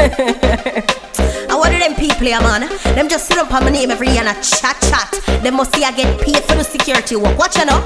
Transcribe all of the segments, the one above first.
And what do them people here, man? Them just sit up on my name every year and a chat. Them must see I get paid for the security work. Watch you know.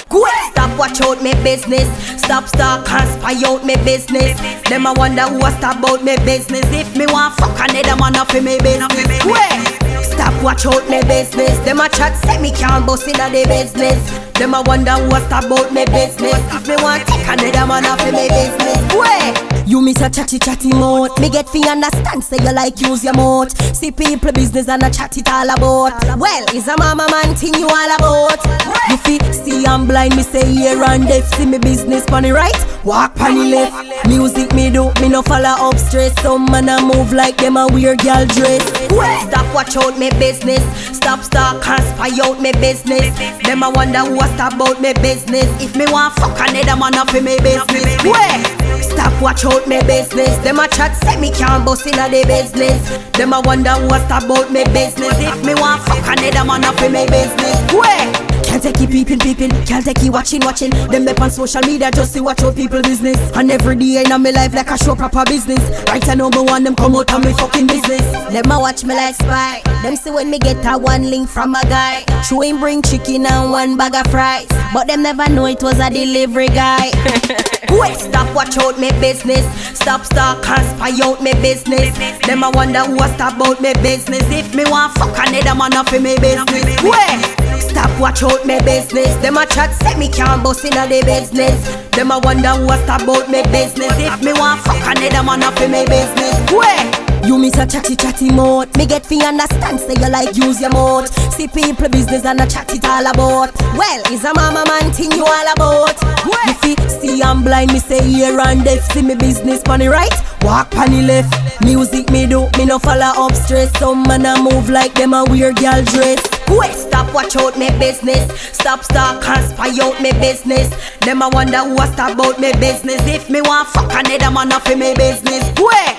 Quick, stop, watch out me business. Stop, can't spy out me business. Them I wonder who a stop about me business. If me want fuck another man up in me business. Quick, stop, watch out me business. Them a chat say me can't bust inna the business. Them I wonder who a stop about me business. If me want take another man up in me business. Quick, you miss a chatty mouth. Me get fi understand say you like use your mouth. See people business and a chat it all about. Well, is a mama man thing you all about. You fi see I'm blind, me say here and deaf. See me business pon the right, walk pon the left. Music me do, me no follow up straight. Some man a move like them a weird girl dress. Stop, watch out me business. Stop, can't spy out me business. Them a wonder who a stop about me business. If me want fuck another man up in me business. Stop, watch out me business. Them a chat say me can't bust inna the business. Them a wonder who a stop about me business. If me want fuck another man up in me business. Can't take you peeping, can't take you watching. Them up on social media just to watch out people business. And every day in my life like a show proper business. Right I know me want them come out of me fucking business. Them a watch me like spy. Them see when me get a one link from a guy. Show him bring chicken and one bag of fries. But them never know it was a delivery guy. Wait, stop, watch out me business. Stop, can't spy out me business. Them a wonder who a stop about me business. If me want fuck another man up in me business. Wait, stop, watch out me business. Them a chat say me can't bust inna the business. Them a wonder who a stop about me business. If me want fuck another man up in me business. Wait, you miss a chatty mouth. Me get fi understand say you like use your mouth. See people business and a chat it all about. Well, is a mama man thing you all about. You fi see I'm blind, me say here and deaf. See me business pon the right, walk pon the left. Music me do, me no follow up straight. Some man a move like them a weird girl dress. Wait, stop, watch out me business. Stop, can't spy out me business. Them a wonder who a stop about me business. If me want fuck another man up in me business. Wait,